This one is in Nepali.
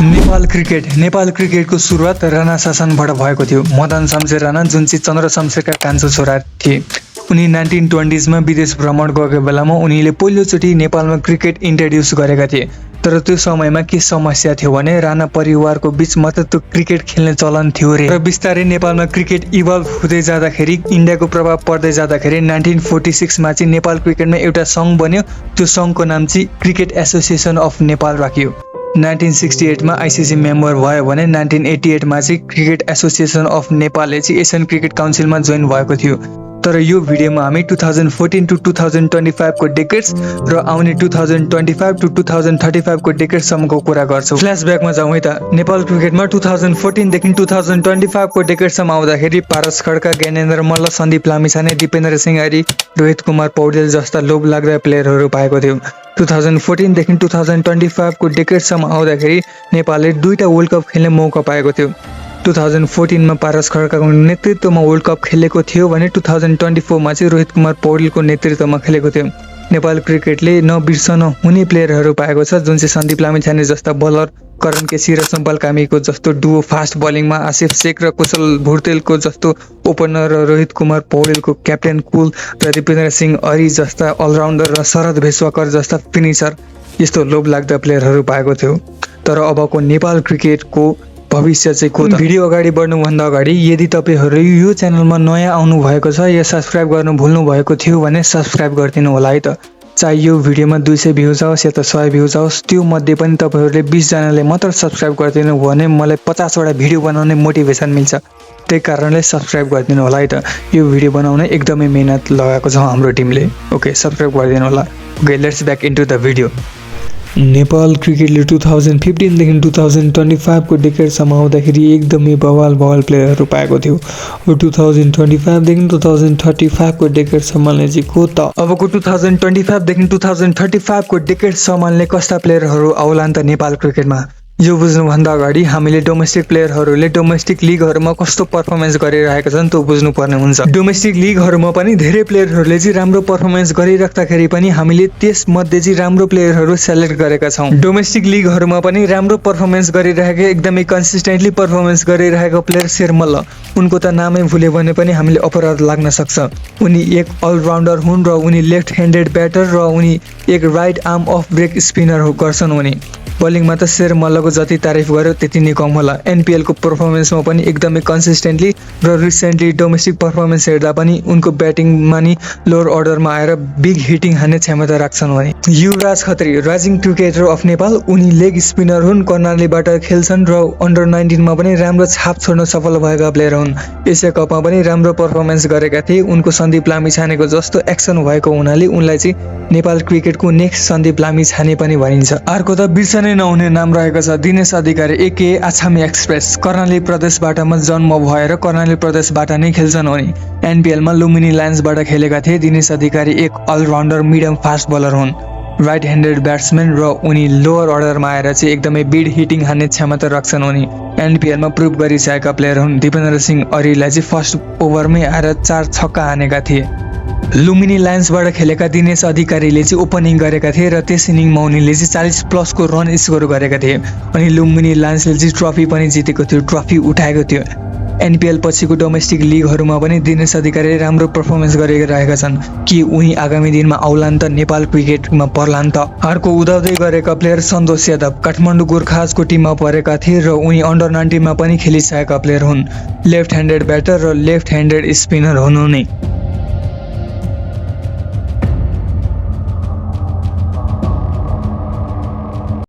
नेपाल क्रिकेटको सुरुवात राणा शासनबाट भएको थियो। मदन शमशेर राणा जुन चाहिँ चन्द्र शमशेरका कान्छो छोरा थिए, उनी 1920s मा विदेश भ्रमण गएको बेलामा उनीले पहिलोचोटि नेपालमा क्रिकेट इन्ट्रोड्युस गरेका थिए। तर त्यो समयमा के समस्या थियो भने राणा परिवारको बीच मात्र त्यो क्रिकेट खेल्ने चलन थियो रे। र बिस्तारै नेपालमा क्रिकेट इभल्भ हुँदै जाँदाखेरि, इन्डियाको प्रभाव पर्दै जाँदाखेरि 1946 मा चाहिँ नेपाल क्रिकेटमा एउटा सङ्घ बन्यो। त्यो सङ्घको नाम चाहिँ क्रिकेट एसोसिएसन अफ नेपाल राखियो। 1968 मा आइसिसी मेम्बर भयो भने 1988 मा चाहिँ क्रिकेट एसोसिएसन अफ नेपालले चाहिँ एसियन क्रिकेट काउन्सिलमा जोइन भएको थियो। तर यो भिडियोमा हामी 2014 टु 2025 को डेकेड्स र आउने 2025 टु 2035 को डेकेड्ससम्मको कुरा गर्छौँ। फ्ल्यासब्याकमा जाउँ है त। नेपाल क्रिकेटमा 2014 देखि 2025 को डेकेड्ससम्म आउँदाखेरि पारस खड्का, ज्ञानेन्द्र मल्ल, सन्दीप लामिछाने, दिपेन्द्र सिंह आर्य, रोहित कुमार पौडेल जस्ता लोभलाग्दा प्लेयरहरू पाएको थियो। 2014 देखि 2025 को डेकेड्ससम्म आउँदाखेरि नेपालले 2टा वर्ल्ड कप खेल्ने मौका पाएको थियो। 2014 मा पारस खड्काको नेतृत्वमा वर्ल्ड कप खेलेको थियो भने 2024 मा चाहिँ रोहित कुमार पौडेलको नेतृत्वमा खेलेको थियो। नेपाल क्रिकेटले नबिर्सन हुने प्लेयरहरू पाएको छ, जुन चाहिँ सन्दीप लामिछाने जस्ता बलर, करण केसी र सम्पल कामीको जस्तो डुओ फास्ट बलिङमा, आसिफ शेख र कुशल भुर्तेलको जस्तो ओपनर र रोहित कुमार पौडेलको क्याप्टेन कुल र दिपेन्द्र सिंह आर्य जस्ता अलराउन्डर र शरद भेश्वाकर जस्ता फिनिसर, यस्तो लोभलाग्दा प्लेयरहरू पाएको थियो। तर अबको नेपाल क्रिकेटको भविष्य चाहिँ को त? भिडियो अगाडि बढ्नुभन्दा अगाडि यदि तपाईहरु यो च्यानलमा नयाँ आउनु भएको छ या सब्स्क्राइब गर्नु भुल्नु भएको थियो भने सब्स्क्राइब गरिदिनु होला है त। चाहे यो भिडियोमा 200 भ्युज आओस् या त 100 भ्युज आओस्, त्यो मध्ये पनि तपाईहरुले 20 जनाले मात्र सब्स्क्राइब गरिदिनु भयो भने मलाई 50 वटा भिडियो बनाउने मोटिभेसन मिल्छ। त्यही कारणले सब्स्क्राइब गरिदिनु होला है त। यो भिडियो बनाउन एकदमै मेहनत लगाएको छ हाम्रो टिमले। ओके, सब्स्क्राइब गरिदिनु होला। Okay, let's back into the video. Nepal क्रिकेटले 2015 देखि 2025 को डेकेडसम्म आउँदाखेरि एकदमै बवाल प्लेयरहरू पाएको थियो। 2025 देखि 2035 को डेकेडसम्मले चाहिँ को त? अबको 2025 देखि 2035 को डेकेडसम्मले कस्ता प्लेयरहरू आउलान् त नेपाल क्रिकेटमा? यो बुझ्नुभन्दा अगाडि हामीले डोमेस्टिक प्लेयरहरूले डोमेस्टिक लिगहरूमा कस्तो पर्फर्मेन्स गरिरहेका छन् त्यो बुझ्नुपर्ने हुन्छ। डोमेस्टिक लिगहरूमा पनि धेरै प्लेयरहरूले चाहिँ राम्रो पर्फर्मेन्स गरिराख्दाखेरि पनि हामीले त्यस मध्ये चाहिँ राम्रो प्लेयरहरू सेलेक्ट गरेका छौँ। डोमेस्टिक लिगहरूमा पनि राम्रो पर्फर्मेन्स गरिरहेको, एकदमै कन्सिस्टेन्टली पर्फर्मेन्स गरिरहेको प्लेयर शेर मल्ल, उनको त नामै भुल्यो भने पनि हामीले अपराध लाग्न सक्छ। उनी एक अलराउन्डर हुन् र उनी लेफ्ट ह्यान्डेड ब्याटर र उनी एक right arm off break spinner गर्छन्। उनी बलिङमा त शेर मल्लको जति तारिफ गर्यो त्यति नै कम होला। एनपीएल को पर्फर्मेन्समा पनि एकदमै कन्सिस्टेन्टली र रिसेन्टली डोमेस्टिक पर्फर्मेन्स हेर्दा पनि उनको ब्याटिङमा नि लोअर अर्डरमा आएर बिग हिटिङ हान्ने क्षमता राख्छन्। भने Yuvraj Khatri, rising cricketer of Nepal, उनी लेग स्पिनर हुन्, कर्णालीबाट खेल्छन् र अन्डर 19 मा पनि राम्रो छाप छोड्न सफल भएका प्लेयर हुन्। एसिया कपमा पनि राम्रो पर्फर्मेन्स गरेका थिए। उनको सन्दीप लामिछानेको जस्तो एक्सन भएको हुनाले उनलाई चाहिँ नेपाल क्रिकेटको नेक्स्ट सन्दीप लामिछाने पनि भनिन्छ। अर्को त बिर्सनै नहुने नाम रहेको छ दिनेश अधिकारी एके आछामी एक्सप्रेस। कर्णाली प्रदेशबाटमा जन्म भएर कर्णाली प्रदेशबाट नै खेल्छन्। उनी एनपीएलमा लुम्बिनी लायन्सबाट खेलेका थिए। दिनेश अधिकारी एक अलराउन्डर मिडियम फास्ट बलर हुन्, राइट ह्यान्डेड ब्याट्सम्यान र उनी लोअर अर्डरमा आएर चाहिँ एकदमै बिड हिटिङ हान्ने क्षमता राख्छन्। उनी एनपीएलमा प्रुभ गरिसकेका प्लेयर हुन्। दिपेन्द्र सिंह आर्यलाई चाहिँ फर्स्ट ओभरमै आएर 4 छक्का हानेका थिए। लुम्बिनी लायन्सबाट खेलेका दिनेश अधिकारीले चाहिँ ओपनिङ गरेका थिए र त्यस इनिङमा उनीले चाहिँ 40+ को रन स्कोर गरेका थिए। अनि लुम्बिनी लायन्सले चाहिँ ट्रफी पनि जितेको थियो, ट्रफी उठाएको थियो। एनपीएल पछिको डोमेस्टिक लिगहरूमा पनि दिनेश अधिकारी राम्रो पर्फर्मेन्स गरिरहेका छन्। कि उनी आगामी दिनमा आउलान् त नेपाल क्रिकेटमा पर्लान् त? अर्को उदाउँदै गरेका प्लेयर सन्तोष यादव, काठमाडौँ गोर्खाजको टिममा परेका थिए र उनी अन्डर 19 मा पनि खेलिसकेका प्लेयर हुन्। लेफ्ट ह्यान्डेड ब्याटर र लेफ्ट ह्यान्डेड स्पिनर हुन्। उनी